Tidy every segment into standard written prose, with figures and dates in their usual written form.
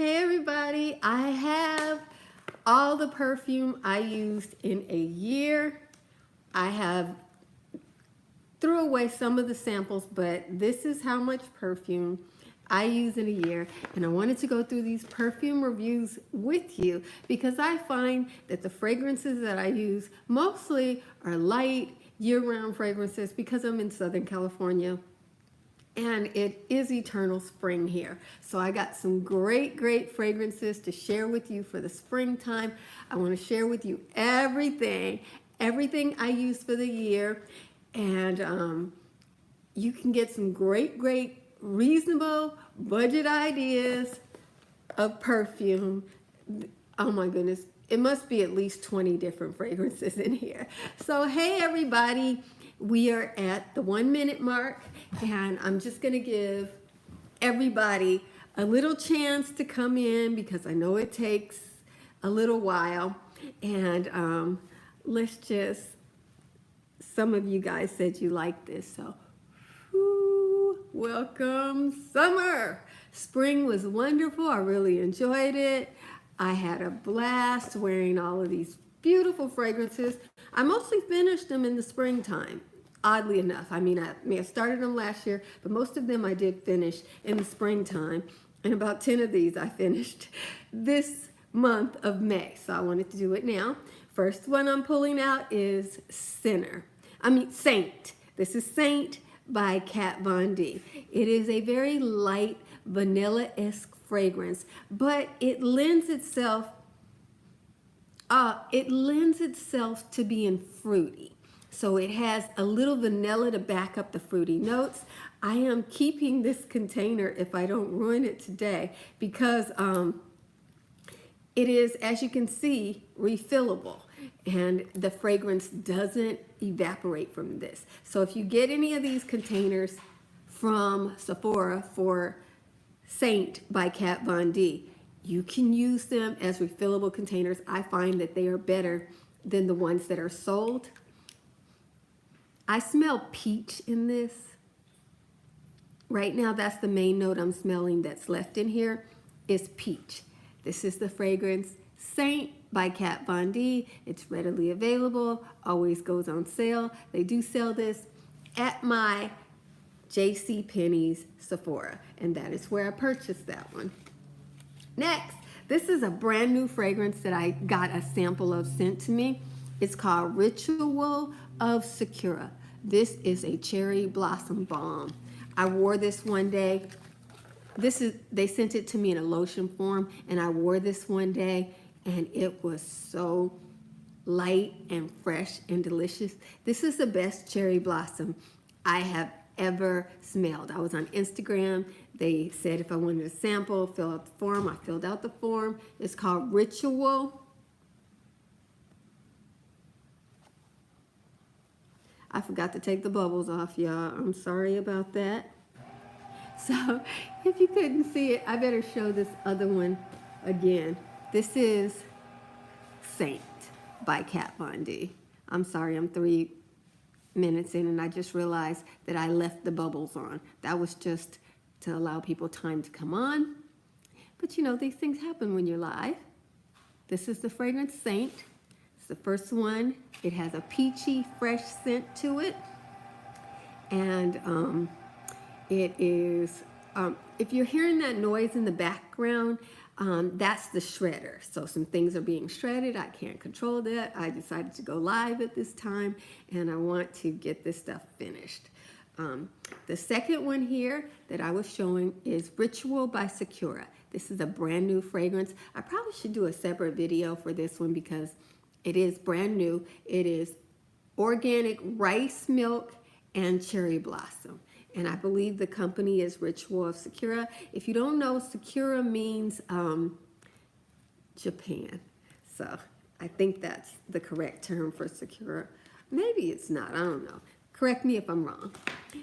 Hey everybody, I have all the perfume I used in a year. I have threw away some of the samples, but this is how much perfume I use in a year. And I wanted to go through these perfume reviews with you because I find that the fragrances that I use mostly are light, year-round fragrances because I'm in Southern California. And it is eternal spring here. So I got some great fragrances to share with you for the springtime. I want to share with you everything I use for the year. And you can get some great, reasonable budget ideas of perfume. Oh my goodness, it must be at least 20 different fragrances in here. So hey everybody, we are at the 1 minute mark and I'm just gonna give everybody a little chance to come in because I know it takes a little while. And let's just, some of you guys said you like this, so welcome summer. Spring was wonderful. I really enjoyed it. I had a blast wearing all of these beautiful fragrances. I mostly finished them in the springtime, oddly enough. I mean, I may have started them last year, but most of them I did finish in the springtime. And about 10 of these I finished this month of May. So I wanted to do it now. First one I'm pulling out is Saint. This is Saint by Kat Von D. It is a very light vanilla-esque fragrance, but it lends itself to being fruity. So it has a little vanilla to back up the fruity notes. I am keeping this container if I don't ruin it today because it is, as you can see, refillable. And the fragrance doesn't evaporate from this. So if you get any of these containers from Sephora for Saint by Kat Von D, you can use them as refillable containers. I find that they are better than the ones that are sold. I smell peach in this. Right now, that's the main note I'm smelling that's left in here is peach. This is the fragrance Saint by Kat Von D. It's readily available, always goes on sale. They do sell this at my JCPenney's Sephora, and that is where I purchased that one. Next, this is a brand new fragrance that I got a sample of sent to me. It's called Ritual of Sakura. This is a cherry blossom balm. I wore this one day. They sent it to me in a lotion form, and I wore this one day, and it was so light and fresh and delicious. This is the best cherry blossom I have ever smelled. I was on Instagram. They said if I wanted a sample, fill out the form. I filled out the form. It's called Ritual. I forgot to take the bubbles off, y'all. I'm sorry about that. So if you couldn't see it, I better show this other one again. This is Saint by Kat Von D. I'm sorry, I'm 3 minutes in and I just realized that I left the bubbles on. That was just to allow people time to come on. But you know, these things happen when you're live. This is the fragrance Saint. It's the first one. It has a peachy, fresh scent to it. And it is, if you're hearing that noise in the background, that's the shredder. So some things are being shredded. I can't control that. I decided to go live at this time and I want to get this stuff finished. The second one here that I was showing is Ritual by Sakura. This is a brand new fragrance. I probably should do a separate video for this one because it is brand new. It is organic rice milk and cherry blossom. And I believe the company is Ritual of Sakura. If you don't know, Sakura means Japan. So I think that's the correct term for Sakura. Maybe it's not, I don't know. Correct me if I'm wrong.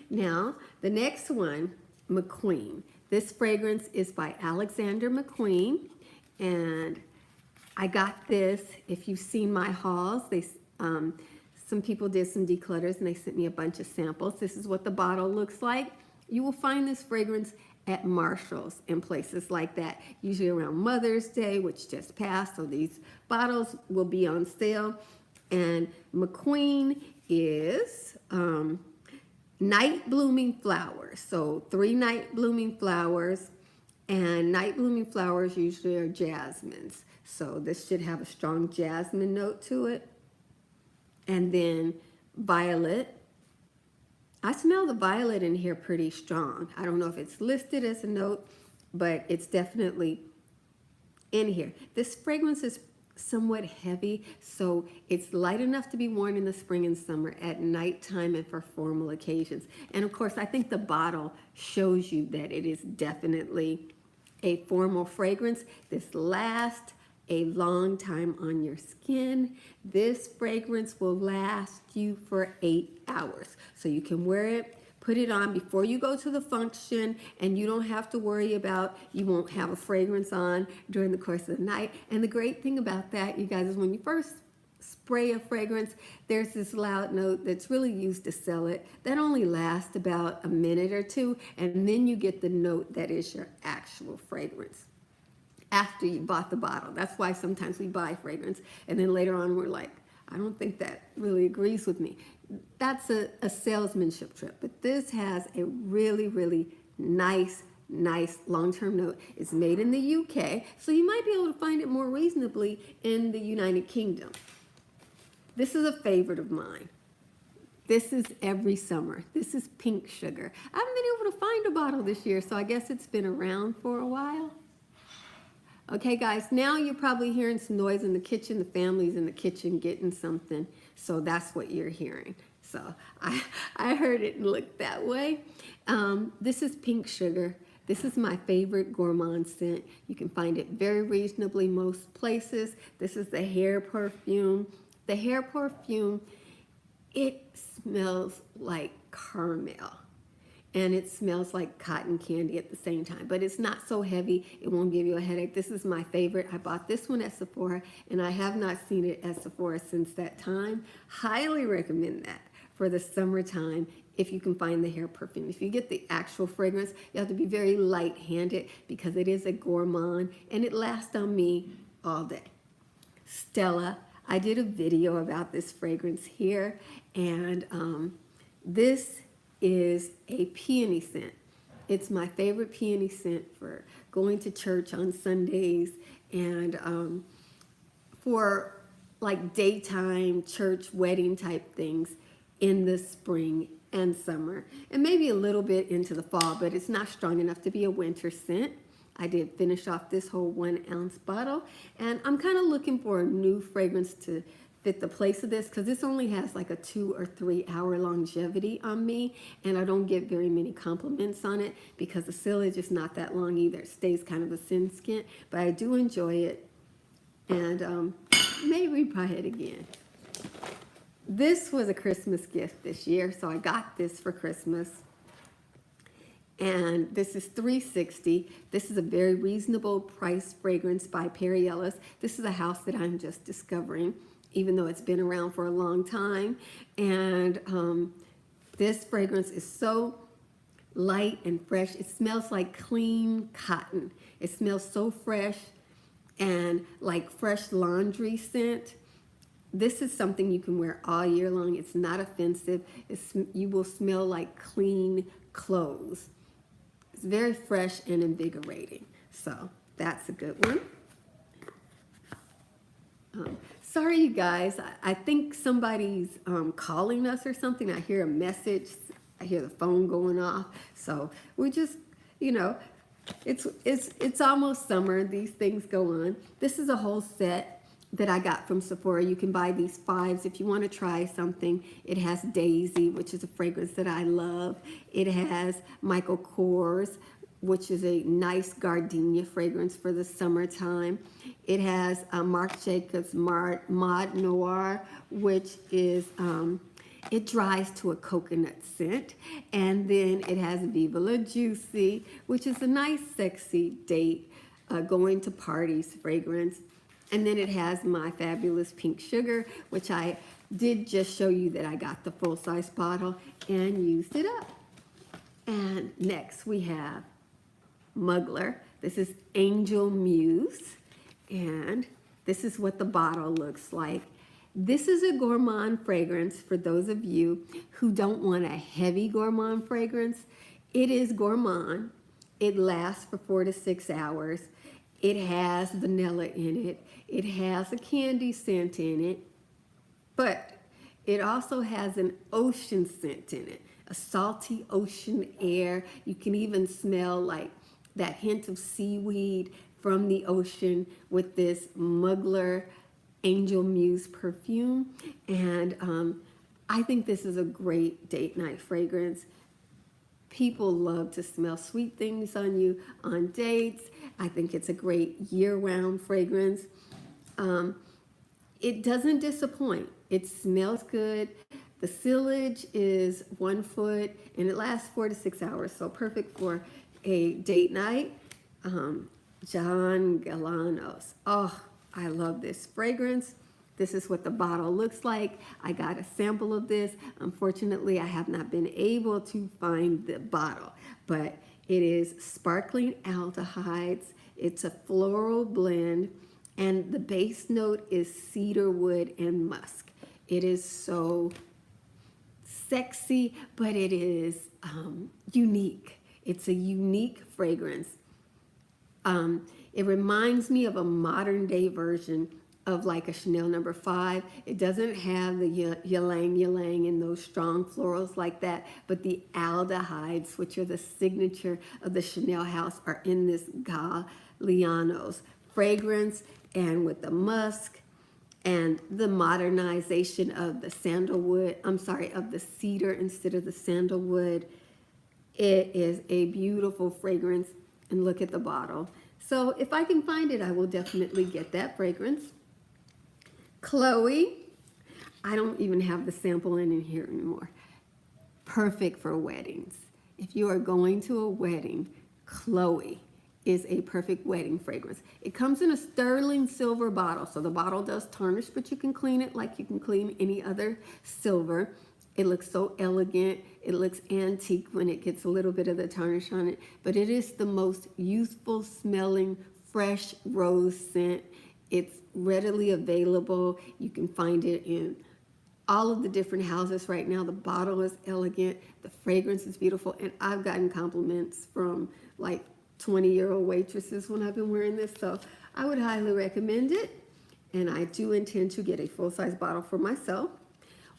Now, the next one, McQueen. This fragrance is by Alexander McQueen. And I got this, if you've seen my hauls, some people did some declutters and they sent me a bunch of samples. This is what the bottle looks like. You will find this fragrance at Marshall's and places like that, usually around Mother's Day, which just passed, so these bottles will be on sale. And McQueen is night blooming flowers, so 3 night blooming flowers, and night blooming flowers usually are jasmines, so this should have a strong jasmine note to it. And then violet. I smell the violet in here pretty strong. I don't know if it's listed as a note, but it's definitely in here. This fragrance is somewhat heavy, so it's light enough to be worn in the spring and summer, at nighttime, and for formal occasions. And of course, I think the bottle shows you that it is definitely a formal fragrance. This lasts a long time on your skin. This fragrance will last you for 8 hours. So you can wear it, put it on before you go to the function, and you don't have to worry about, you won't have a fragrance on during the course of the night. And the great thing about that, you guys, is when you first spray a fragrance, there's this loud note that's really used to sell it. That only lasts about a minute or two, and then you get the note that is your actual fragrance after you bought the bottle. That's why sometimes we buy fragrance and then later on we're like, I don't think that really agrees with me. That's a salesmanship trick. But this has a really, really nice long-term note. It's made in the UK, so you might be able to find it more reasonably in the United Kingdom. This is a favorite of mine. This is every summer. This is Pink Sugar. I haven't been able to find a bottle this year, so I guess it's been around for a while. Okay, guys, now you're probably hearing some noise in the kitchen. The family's in the kitchen getting something, so that's what you're hearing. So I heard it look that way. This is Pink Sugar. This is my favorite gourmand scent. You can find it very reasonably most places. This is the hair perfume. The hair perfume, it smells like caramel. And it smells like cotton candy at the same time, but it's not so heavy, it won't give you a headache. This is my favorite. I bought this one at Sephora, and I have not seen it at Sephora since that time. Highly recommend that for the summertime if you can find the hair perfume. If you get the actual fragrance, you have to be very light-handed because it is a gourmand, and it lasts on me all day. Stella, I did a video about this fragrance here, and this is a peony scent. It's my favorite peony scent for going to church on Sundays and for like daytime church wedding type things in the spring and summer, and maybe a little bit into the fall, but it's not strong enough to be a winter scent. I did finish off this whole 1 ounce bottle, and I'm kind of looking for a new fragrance to fit the place of this, because this only has like a 2 or 3 hour longevity on me, and I don't get very many compliments on it because the sillage is not that long either. It stays kind of a thin skin, but I do enjoy it, and maybe buy it again. This was a Christmas gift this year, so I got this for Christmas. And this is $3.60. This is a very reasonable price fragrance by Perry Ellis. This is a house that I'm just discovering, even though it's been around for a long time. And this fragrance is so light and fresh. It smells like clean cotton. It smells so fresh and like fresh laundry scent. This is something you can wear all year long. It's not offensive. You will smell like clean clothes. It's very fresh and invigorating. So that's a good one. Sorry, you guys. I think somebody's calling us or something. I hear a message. I hear the phone going off. So we just, you know, it's almost summer. These things go on. This is a whole set that I got from Sephora. You can buy these 5s if you want to try something. It has Daisy, which is a fragrance that I love. It has Michael Kors, which is a nice gardenia fragrance for the summertime. It has Marc Jacobs Mod Noir, which is, it dries to a coconut scent. And then it has Viva La Juicy, which is a nice, sexy date, going to parties fragrance. And then it has my fabulous Pink Sugar, which I did just show you that I got the full-size bottle and used it up. And next we have Muggler. This is Angel Muse, and this is what the bottle looks like. This is a gourmand fragrance for those of you who don't want a heavy gourmand fragrance. It is gourmand. It lasts for 4 to 6 hours. It has vanilla in it. It has a candy scent in it, but it also has an ocean scent in it, a salty ocean air. You can even smell like that hint of seaweed from the ocean with this Muggler Angel Muse perfume. And I think this is a great date night fragrance. People love to smell sweet things on you on dates. I think it's a great year-round fragrance. It doesn't disappoint. It smells good. The sillage is 1 foot and it lasts 4 to 6 hours, so perfect for a date night. John Galanos. Oh, I love this fragrance. This is what the bottle looks like. I got a sample of this. Unfortunately, I have not been able to find the bottle, but it is sparkling aldehydes. It's a floral blend, and the base note is cedar wood and musk. It is so sexy, but it is unique. It's a unique fragrance. It reminds me of a modern day version of like a Chanel No. 5. It doesn't have the ylang and those strong florals like that, but the aldehydes, which are the signature of the Chanel house, are in this Gallianos fragrance, and with the musk and the modernization of the sandalwood, of the cedar instead of the sandalwood. It is a beautiful fragrance, and look at the bottle. So if I can find it, I will definitely get that fragrance. Chloe, I don't even have the sample in here anymore. Perfect for weddings. If you are going to a wedding, Chloe is a perfect wedding fragrance. It comes in a sterling silver bottle, so the bottle does tarnish, but you can clean it like you can clean any other silver. It looks so elegant. It looks antique when it gets a little bit of the tarnish on it, but it is the most youthful smelling, fresh rose scent. It's readily available. You can find it in all of the different houses right now. The bottle is elegant. The fragrance is beautiful. And I've gotten compliments from like 20-year-old waitresses when I've been wearing this. So I would highly recommend it. And I do intend to get a full-size bottle for myself.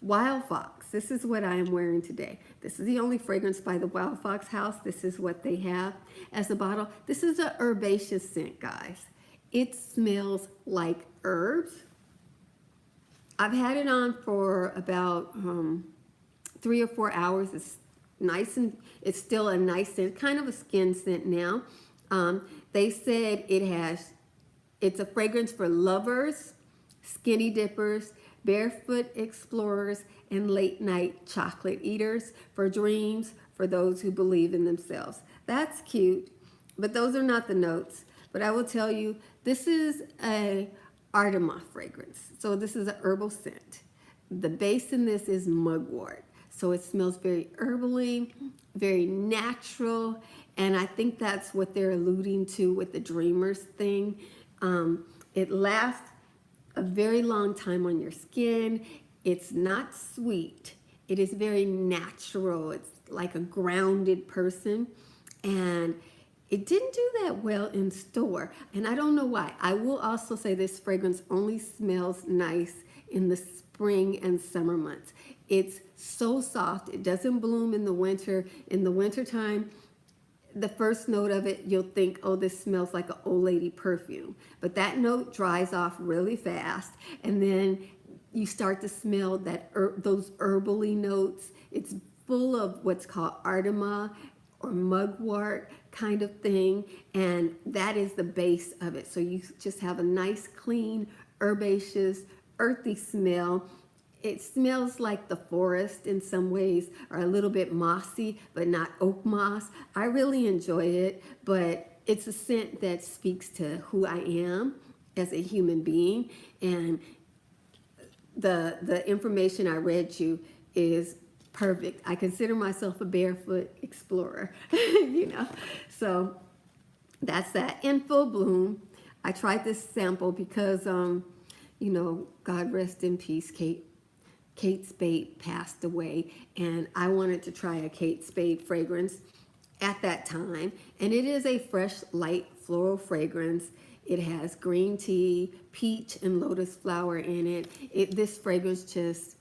Wild Fox. This is what I am wearing today. This is the only fragrance by the Wild Fox house. This is what they have as a bottle. This is a herbaceous scent, guys. It smells like herbs. I've had it on for about 3 or 4 hours. It's nice, and it's still a nice scent, kind of a skin scent now. They said it's a fragrance for lovers, skinny dippers, barefoot explorers, and late night chocolate eaters, for dreams, for those who believe in themselves. That's cute, but those are not the notes. But I will tell you, this is a Armani fragrance. So this is a herbal scent. The base in this is mugwort. So it smells very herbally, very natural. And I think that's what they're alluding to with the dreamers thing. It lasts a very long time on your skin. It's not sweet. It is very natural. It's like a grounded person. And it didn't do that well in store, and I don't know why. I will also say this fragrance only smells nice in the spring and summer months. It's so soft. It doesn't bloom in the winter. In the wintertime, the first note of it, you'll think, oh, this smells like an old lady perfume. But that note dries off really fast, and then you start to smell that those herbally notes. It's full of what's called Armani or mugwort kind of thing, and that is the base of it. So you just have a nice, clean, herbaceous, earthy smell. It smells like the forest in some ways, or a little bit mossy, but not oak moss. I really enjoy it, but it's a scent that speaks to who I am as a human being, and the information I read you is perfect. I consider myself a barefoot explorer, you know. So That's that in full bloom. I tried this sample because, you know, God rest in peace, Kate Spade passed away, and I wanted to try a Kate Spade fragrance at that time. And it is a fresh, light floral fragrance. It has green tea, peach, and lotus flower in it. This fragrance just,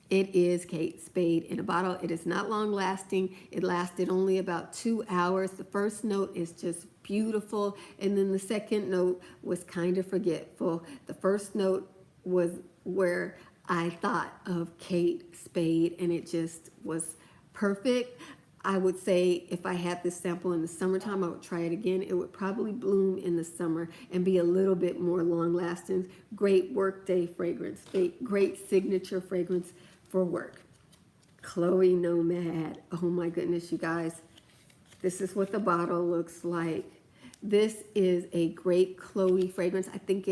it is Kate Spade in a bottle. It is not long lasting. It lasted only about 2 hours. The first note is just beautiful, and then the second note was kind of forgetful. The first note was where I thought of Kate Spade, and it just was perfect. I would say if I had this sample in the summertime, I would try it again. It would probably bloom in the summer and be a little bit more long lasting. Great workday fragrance, great signature fragrance for work. Chloe Nomad. Oh my goodness, you guys. This is what the bottle looks like. This is a great Chloe fragrance. I think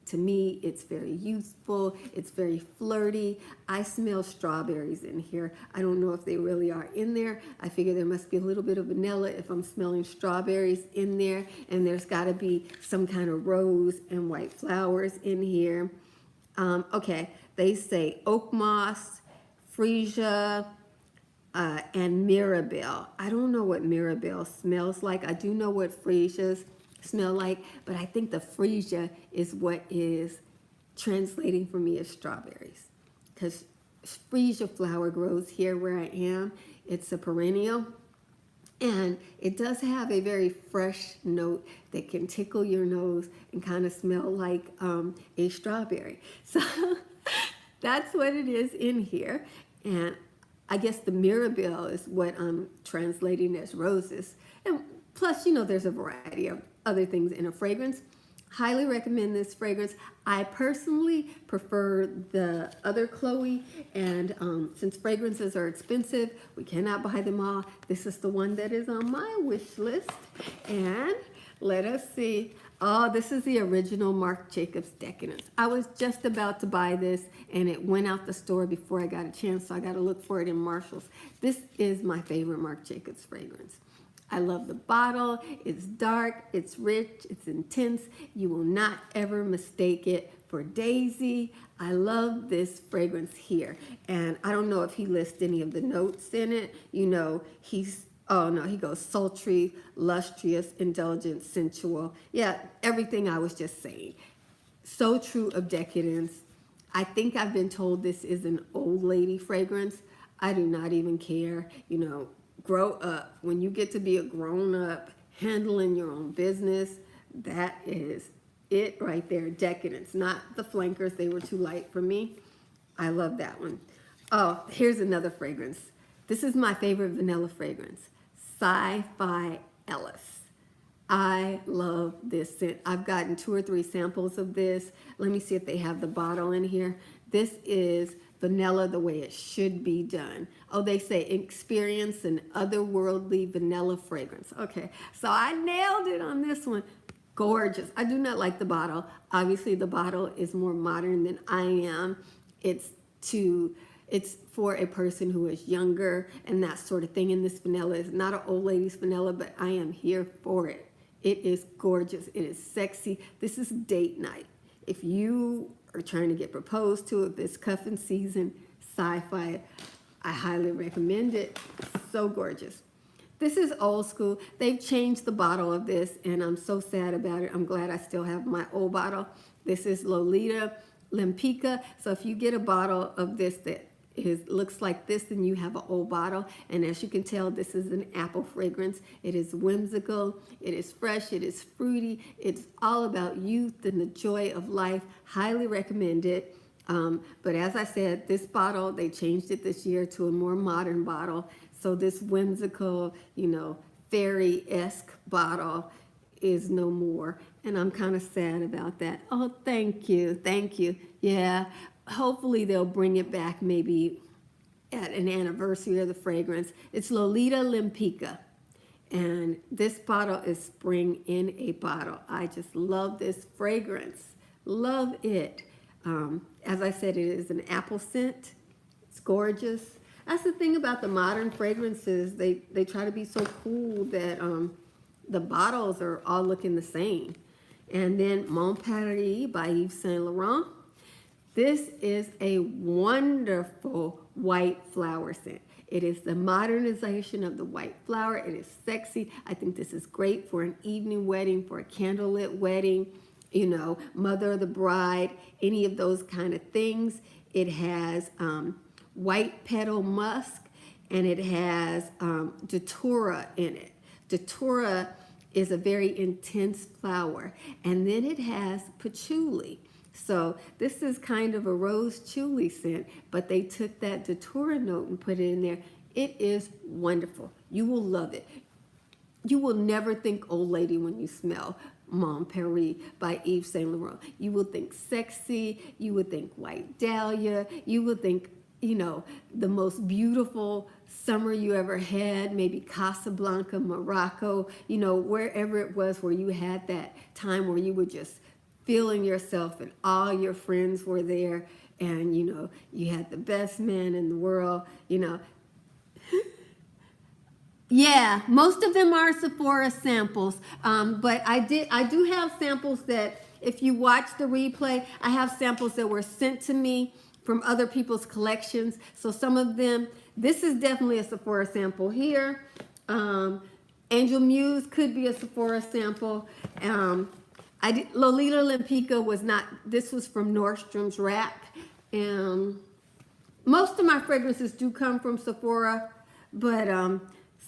to me, it's very youthful. It's very flirty. I smell strawberries in here. I don't know if they really are in there. I figure there must be a little bit of vanilla if I'm smelling strawberries in there. And there's got to be some kind of rose and white flowers in here. Okay, they say oak moss, freesia, and Mirabelle. I don't know what Mirabelle smells like. I do know what freesias smell like, but I think the freesia is what is translating for me as strawberries, because freesia flower grows here where I am. It's a perennial, and it does have a very fresh note that can tickle your nose and kind of smell like a strawberry. So that's what it is in here. And I guess the Mirabelle is what I'm translating as roses. And plus, you know, there's a variety of other things in a fragrance. Highly recommend this fragrance. I personally prefer the other Chloe, and since fragrances are expensive, we cannot buy them all. This is the one that is on my wish list. And let us see. Oh, this is the original Marc Jacobs Decadence. I was just about to buy this, and it went out the store before I got a chance, so I got to look for it in Marshall's. This is my favorite Marc Jacobs fragrance. I love the bottle. It's dark, it's rich, it's intense. You will not ever mistake it for Daisy. I love this fragrance here. And I don't know if he lists any of the notes in it. You know, oh no, he goes sultry, lustrous, indulgent, sensual. Yeah, everything I was just saying. So true of Decadence. I think I've been told this is an old lady fragrance. I do not even care. You know, grow up. When you get to be a grown up, handling your own business, that is it right there. Decadence, not the flankers. They were too light for me. I love that one. Oh, here's another fragrance. This is my favorite vanilla fragrance. Sci-Fi Ellis. I love this scent. I've gotten 2 or 3 samples of this. Let me see if they have the bottle in here. This is vanilla the way it should be done. Oh, they say experience an otherworldly vanilla fragrance. Okay, so I nailed it on this one. Gorgeous. I do not like the bottle. Obviously, the bottle is more modern than I am. It's for a person who is younger and that sort of thing. And this vanilla is not an old lady's vanilla, but I am here for it. It is gorgeous. It is sexy. This is date night. If you are trying to get proposed to, if it's cuffing season, Sci-Fi, I highly recommend it. So gorgeous. This is old school. They've changed the bottle of this, and I'm so sad about it. I'm glad I still have my old bottle. This is Lolita Limpica. So if you get a bottle of this that looks like this, then you have an old bottle. And as you can tell, this is an apple fragrance. It is whimsical, it is fresh, it is fruity. It's all about youth and the joy of life. Highly recommend it. But as I said, this bottle, they changed it this year to a more modern bottle. So this whimsical, you know, fairy-esque bottle is no more. And I'm kind of sad about that. Oh, thank you. Thank you. Yeah. Hopefully they'll bring it back maybe at an anniversary of the fragrance. It's Lolita Limpica. And this bottle is spring in a bottle. I just love this fragrance. Love it. As I said, it is an apple scent. It's gorgeous. That's the thing about the modern fragrances. They try to be so cool that, the bottles are all looking the same. And then Mon Paris by Yves Saint Laurent. This is a wonderful white flower scent. It is the modernization of the white flower. It is sexy. I think this is great for an evening wedding, for a candlelit wedding, you know, mother of the bride, any of those kind of things. It has white petal musk, and it has datura in it. Datura is a very intense flower. And then it has patchouli. So this is kind of a rose chuli scent, but they took that datura note and put it in there. It is wonderful. You will love it. You will never think old lady when you smell Mon Paris by Yves Saint Laurent. You will think sexy. You would think white dahlia. You would think, you know, the most beautiful summer you ever had, maybe Casablanca, Morocco, you know, wherever it was where you had that time where you were just feeling yourself and all your friends were there, and, you know, you had the best man in the world, you know. Yeah, most of them are Sephora samples, but I do have samples that, if you watch the replay, I have samples that were sent to me from other people's collections. So some of them, this is definitely a Sephora sample here. Angel Muse could be a Sephora sample. Lolita Olympica was not, this was from Nordstrom's rack. Most of my fragrances do come from Sephora, but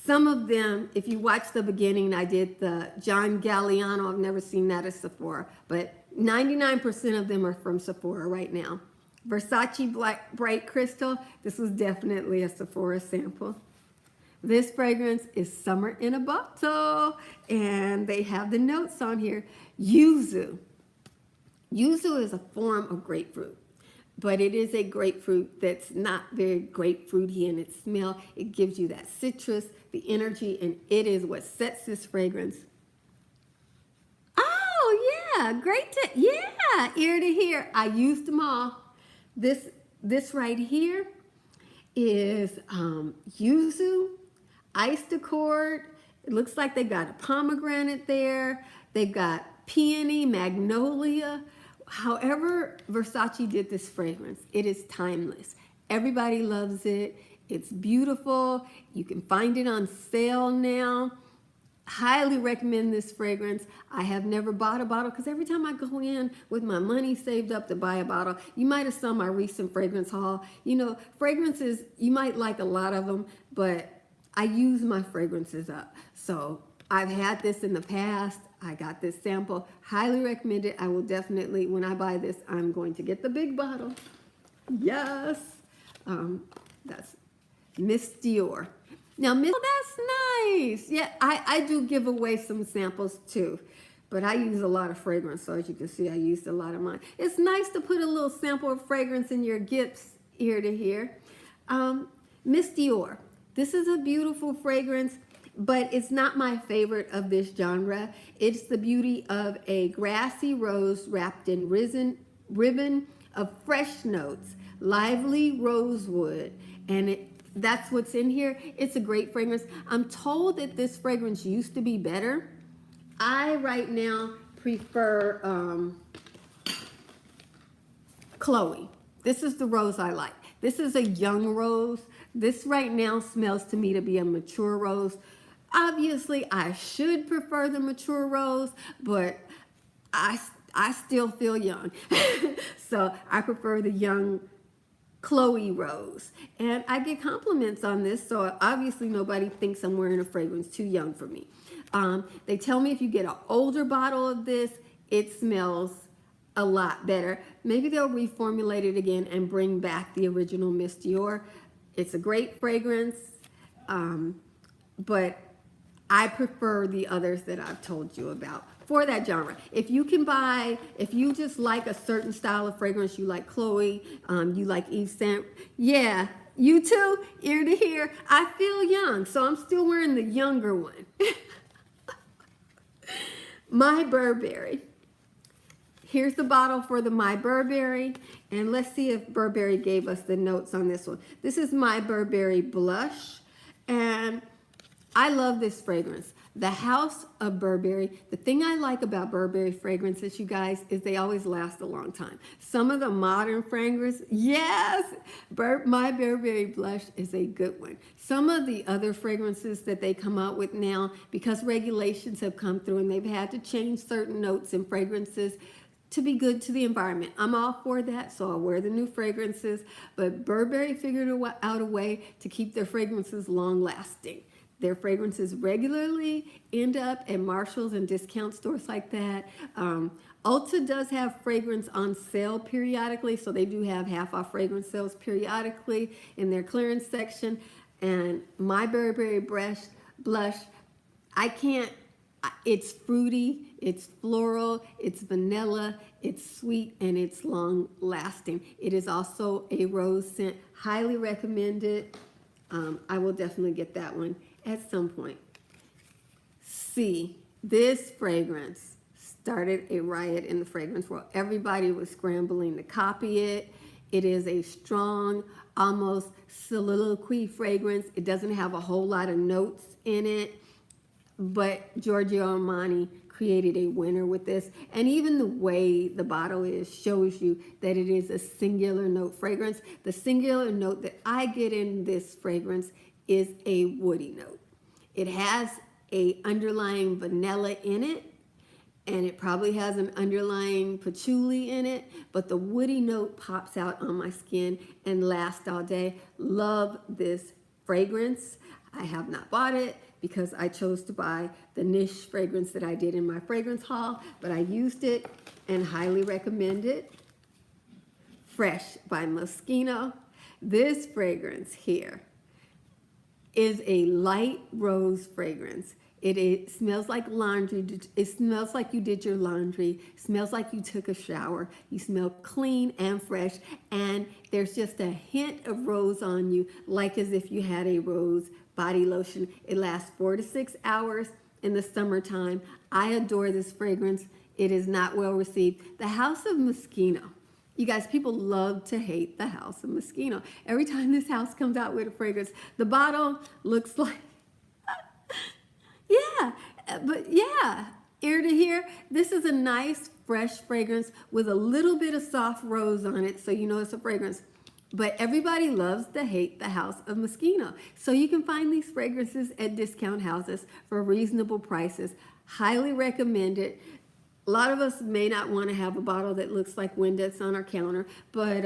some of them, if you watch the beginning, I did the John Galliano. I've never seen that at Sephora, but 99% of them are from Sephora right now. Versace Bright Crystal, this was definitely a Sephora sample. This fragrance is Summer in a Bottle, and they have the notes on here. Yuzu. Yuzu is a form of grapefruit, but it is a grapefruit that's not very grapefruity in its smell. It gives you that citrus, the energy, and it is what sets this fragrance. Oh, yeah, great. Yeah, ear to ear. I used them all. This right here is Yuzu, Iced Accord. It looks like they got a pomegranate there. They've got peony, magnolia. However Versace did this fragrance, it is timeless. Everybody loves it. It's beautiful. You can find it on sale now. Highly recommend this fragrance. I have never bought a bottle because every time I go in with my money saved up to buy a bottle, you might have saw my recent fragrance haul. You know, fragrances, you might like a lot of them, but I use my fragrances up. So I've had this in the past. I got this sample. Highly recommend it. I will definitely, when I buy this, I'm going to get the big bottle. Yes. That's Miss Dior. Now, that's nice. Yeah, I do give away some samples too, but I use a lot of fragrance. So as you can see, I used a lot of mine. It's nice to put a little sample of fragrance in your gifts ear to ear. Miss Dior. This is a beautiful fragrance, but it's not my favorite of this genre. It's the beauty of a grassy rose wrapped in ribbon of fresh notes, lively rosewood, and that's what's in here. It's a great fragrance. I'm told that this fragrance used to be better. I right now prefer Chloe. This is the rose I like. This is a young rose. This right now smells to me to be a mature rose. Obviously, I should prefer the mature rose, but I still feel young. So I prefer the young Chloe rose. And I get compliments on this, so obviously nobody thinks I'm wearing a fragrance too young for me. They tell me if you get an older bottle of this, it smells a lot better. Maybe they'll reformulate it again and bring back the original Miss Dior. It's a great fragrance, but I prefer the others that I've told you about for that genre. If you can buy, if you just like a certain style of fragrance, you like Chloe, you like Yves Saint, yeah, you too, ear to ear. I feel young, so I'm still wearing the younger one. My Burberry. Here's the bottle for the My Burberry, and let's see if Burberry gave us the notes on this one. This is My Burberry Blush, and I love this fragrance. The House of Burberry. The thing I like about Burberry fragrances, you guys, is they always last a long time. Some of the modern fragrances, yes, my Burberry Blush is a good one. Some of the other fragrances that they come out with now, because regulations have come through and they've had to change certain notes in fragrances to be good to the environment. I'm all for that, so I'll wear the new fragrances. But Burberry figured out a way to keep their fragrances long lasting. Their fragrances regularly end up at Marshalls and discount stores like that. Ulta does have fragrance on sale periodically, so they do have half off fragrance sales periodically in their clearance section. And my Burberry Blush, it's fruity, it's floral, it's vanilla, it's sweet, and it's long lasting. It is also a rose scent. Highly recommended. I will definitely get that one at some point. See, this fragrance started a riot in the fragrance world. Everybody was scrambling to copy it. It is a strong, almost soliloquy fragrance. It doesn't have a whole lot of notes in it, but Giorgio Armani created a winner with this. And even the way the bottle is shows you that it is a singular note fragrance. The singular note that I get in this fragrance is a woody note. It has a underlying vanilla in it, and it probably has an underlying patchouli in it, but the woody note pops out on my skin and lasts all day. Love this fragrance. I have not bought it because I chose to buy the niche fragrance that I did in my fragrance haul, but I used it and highly recommend it. Fresh by Moschino. This fragrance here is a light rose fragrance. It smells like laundry. It smells like you did your laundry. It smells like you took a shower. You smell clean and fresh, and there's just a hint of rose on you, like as if you had a rose body lotion. It lasts 4 to 6 hours in the summertime. I adore this fragrance. It is not well received. The House of Moschino. You guys, people love to hate the House of Moschino. Every time this house comes out with a fragrance, the bottle looks like, yeah, but yeah, ear to ear. This is a nice, fresh fragrance with a little bit of soft rose on it, so you know it's a fragrance. But everybody loves to hate the House of Moschino. So you can find these fragrances at discount houses for reasonable prices. Highly recommend it. A lot of us may not want to have a bottle that looks like Windex on our counter, but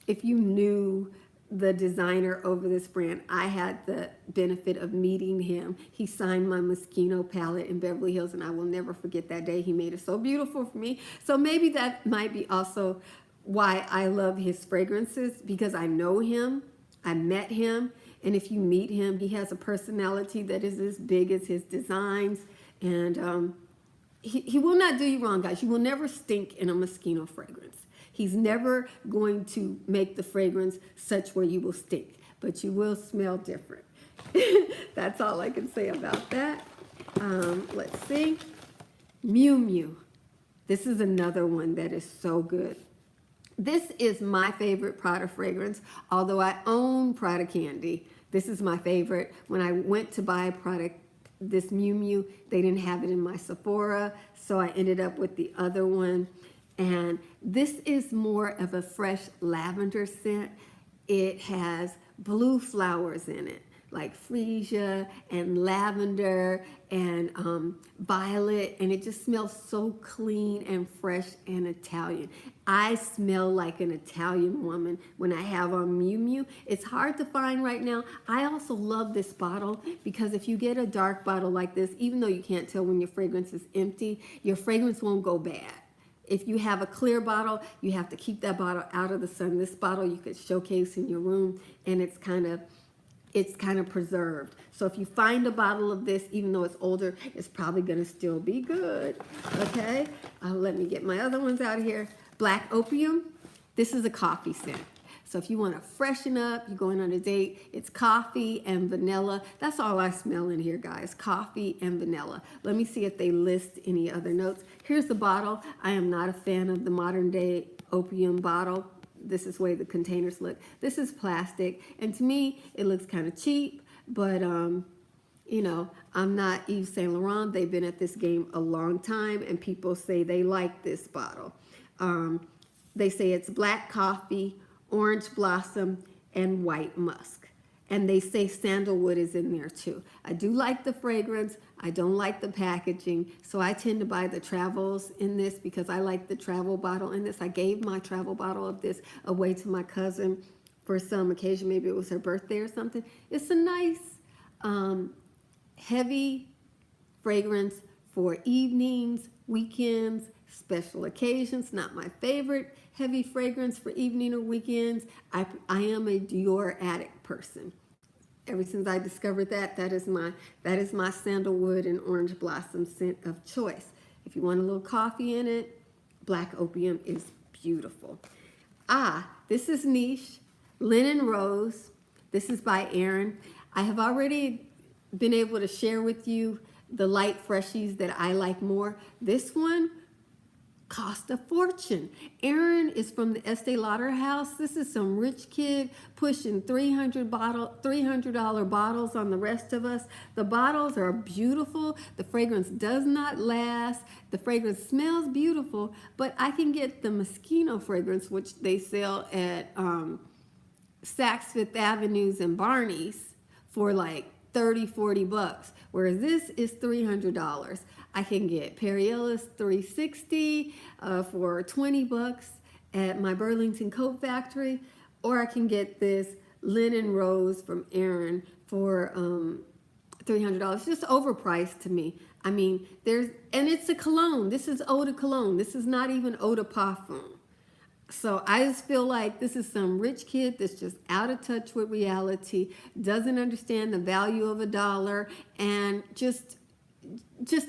if you knew the designer over this brand, I had the benefit of meeting him. He signed my Moschino palette in Beverly Hills, and I will never forget that day. He made it so beautiful for me. So maybe that might be also why I love his fragrances, because I know him, I met him, and if you meet him, he has a personality that is as big as his designs, and he will not do you wrong, guys. You will never stink in a Moschino fragrance. He's never going to make the fragrance such where you will stink, but you will smell different. That's all I can say about that. Let's see. Mew Mew. This is another one that is so good. This is my favorite Prada fragrance, although I own Prada candy. This is my favorite. When I went to buy a product, this Mew Mew, they didn't have it in my Sephora, so I ended up with the other one. And this is more of a fresh lavender scent. It has blue flowers in it, like freesia and lavender and violet, and it just smells so clean and fresh and Italian. I smell like an Italian woman when I have on Mew Mew. It's hard to find right now. I also love this bottle because if you get a dark bottle like this, even though you can't tell when your fragrance is empty, your fragrance won't go bad. If you have a clear bottle, you have to keep that bottle out of the sun. This bottle you could showcase in your room, and it's kind of preserved. So if you find a bottle of this, even though it's older, it's probably gonna still be good, okay? Let me get my other ones out of here. Black Opium, this is a coffee scent. So if you wanna freshen up, you're going on a date, it's coffee and vanilla. That's all I smell in here, guys, coffee and vanilla. Let me see if they list any other notes. Here's the bottle. I am not a fan of the modern day Opium bottle. This is the way the containers look. This is plastic, and to me, it looks kind of cheap, but You know, I'm not Yves Saint Laurent. They've been at this game a long time, and people say they like this bottle. They say it's black coffee, orange blossom, and white musk. And they say sandalwood is in there too. I do like the fragrance. I don't like the packaging. So I tend to buy the travels in this because I like the travel bottle in this. I gave my travel bottle of this away to my cousin for some occasion. Maybe it was her birthday or something. It's a nice, heavy fragrance for evenings, weekends, special occasions. Not my favorite heavy fragrance for evening or weekends. I am a Dior addict person. Ever since I discovered that is my sandalwood and orange blossom scent of choice. If you want a little coffee in it, Black Opium is beautiful. This is niche, Linen Rose. This is by Erin. I have already been able to share with you the light freshies that I like more. This one cost a fortune. Erin is from the Estee Lauder house. This is some rich kid pushing $300 bottles on the rest of us. The bottles are beautiful. The fragrance does not last. The fragrance smells beautiful, but I can get the Moschino fragrance, which they sell at Saks Fifth Avenues and Barney's for like 30, 40 bucks. Whereas this is $300. I can get Perriellis 360 for 20 bucks at my Burlington Coat Factory, or I can get this Linen Rose from Erin for $300. Just overpriced to me. I mean, and it's a cologne. This is eau de cologne. This is not even eau de parfum. So I just feel like this is some rich kid that's just out of touch with reality, doesn't understand the value of a dollar, and just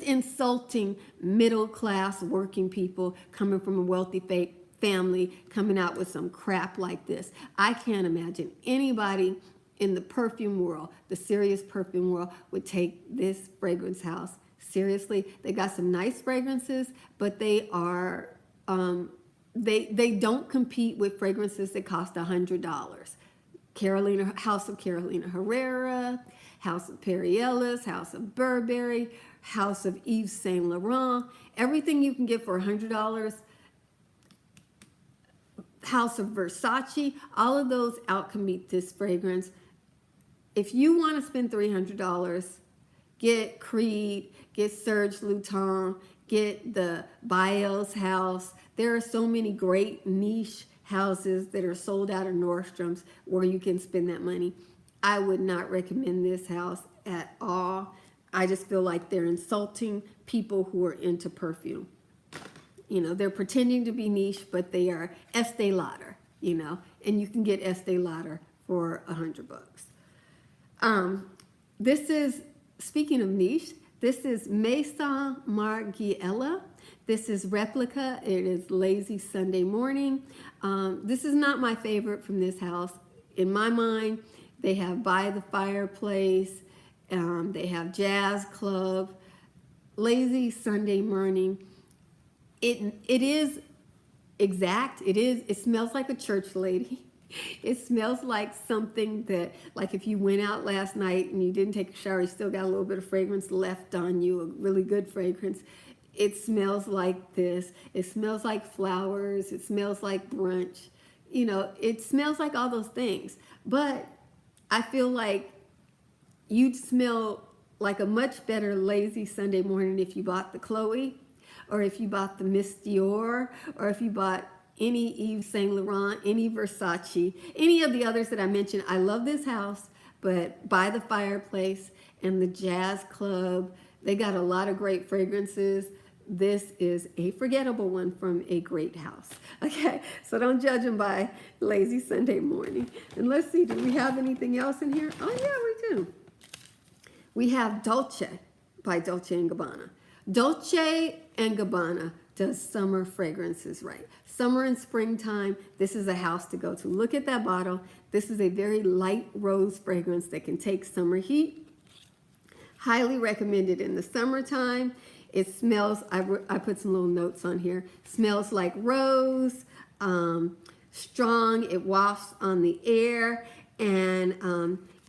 insulting middle-class working people coming from a wealthy family coming out with some crap like this. I can't imagine anybody in the perfume world, the serious perfume world, would take this fragrance house seriously. They got some nice fragrances, but they are... They don't compete with fragrances that cost $100. House of Carolina Herrera, House of Perriellis, House of Burberry, House of Yves Saint Laurent, everything you can get for $100. House of Versace, all of those outcompete this fragrance. If you want to spend $300, get Creed, get Serge Lutens, get the Bios house. There are so many great niche houses that are sold out of Nordstrom's where you can spend that money. I would not recommend this house at all. I just feel like they're insulting people who are into perfume. You know, they're pretending to be niche, but they are Estee Lauder, you know, and you can get Estee Lauder for $100 bucks. This is, speaking of niche, this is Saw Margiela. This is Replica. It is Lazy Sunday Morning. This is not my favorite from this house. In my mind, they have By the Fireplace. They have Jazz Club. Lazy Sunday Morning. It is exact. It smells like a church lady. It smells like something that, like if you went out last night and you didn't take a shower, you still got a little bit of fragrance left on you, a really good fragrance. It smells like this. It smells like flowers. It smells like brunch. You know, it smells like all those things. But I feel like you'd smell like a much better Lazy Sunday Morning if you bought the Chloe, or if you bought the Miss Dior, or if you bought any Yves Saint Laurent, any Versace, any of the others that I mentioned. I love this house, but By the Fireplace and the Jazz Club, they got a lot of great fragrances. This is a forgettable one from a great house. Okay, so don't judge them by Lazy Sunday Morning. And let's see, do we have anything else in here? Oh yeah, we do. We have Dolce by Dolce & Gabbana. Dolce & Gabbana does summer fragrances right. Summer and springtime, this is a house to go to. Look at that bottle. This is a very light rose fragrance that can take summer heat. Highly recommended in the summertime. It smells, I put some little notes on here, smells like rose, strong, it wafts on the air, and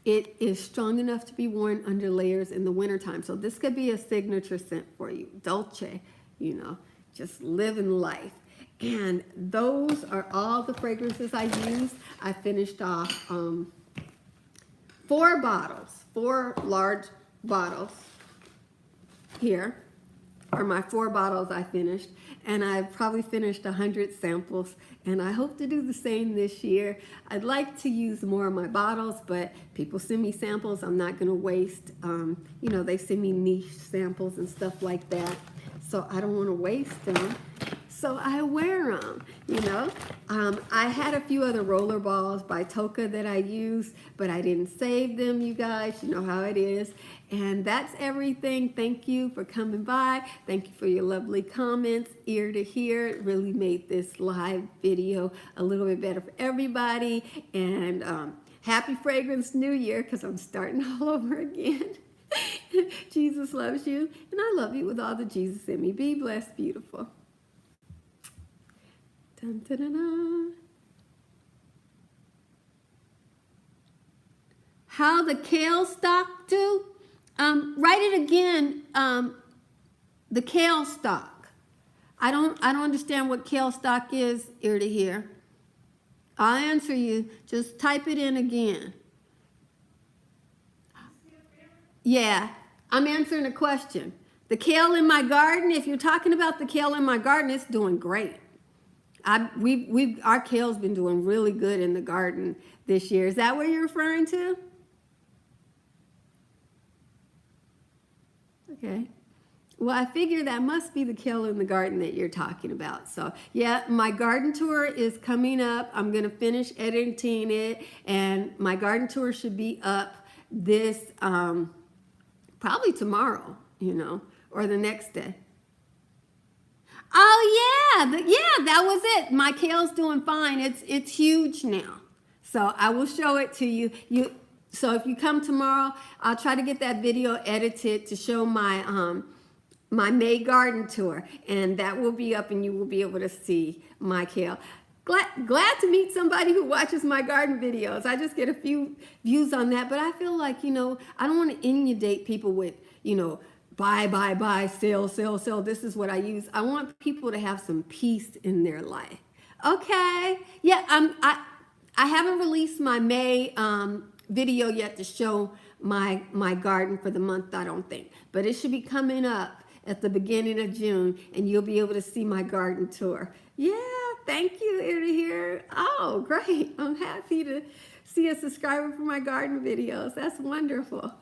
It is strong enough to be worn under layers in the wintertime. So this could be a signature scent for you. Dolce, you know, just living life. And those are all the fragrances I used. I finished off 4 bottles, 4 large bottles. Here are my 4 bottles I finished. And I've probably finished 100 samples, and I hope to do the same this year. I'd like to use more of my bottles, but people send me samples I'm not gonna waste. You know, they send me niche samples and stuff like that, so I don't wanna waste them. So I wear them, you know. I had a few other roller balls by Toka that I used, but I didn't save them, you guys. You know how it is. And that's everything. Thank you for coming by. Thank you for your lovely comments, ear to hear. It really made this live video a little bit better for everybody. And happy Fragrance New Year, because I'm starting all over again. Jesus loves you, and I love you with all the Jesus in me. Be blessed, beautiful. Dun, dun, dun, dun. How the kale stock do? Write it again. The kale stock. I don't understand what kale stock is, ear to hear. I'll answer you. Just type it in again. Yeah, I'm answering a question. The kale in my garden, if you're talking about the kale in my garden, it's doing great. Our kale's been doing really good in the garden this year. Is that what you're referring to? Okay. Well, I figure that must be the kale in the garden that you're talking about. So, yeah, my garden tour is coming up. I'm going to finish editing it, and my garden tour should be up this, probably tomorrow, you know, or the next day. Oh yeah, that was it. My kale's doing fine. It's huge now. So I will show it to you. So if you come tomorrow, I'll try to get that video edited to show my my May garden tour, and that will be up, and you will be able to see my kale. Glad to meet somebody who watches my garden videos. I just get a few views on that, but I feel like, you know, I don't want to inundate people with, you know, buy, sell, sell. This is what I use. I want people to have some peace in their life. Okay. Yeah, I haven't released my May video yet to show my garden for the month, I don't think. But it should be coming up at the beginning of June, and you'll be able to see my garden tour. Yeah, thank you, ear to hear. Oh, great. I'm happy to see a subscriber for my garden videos. That's wonderful.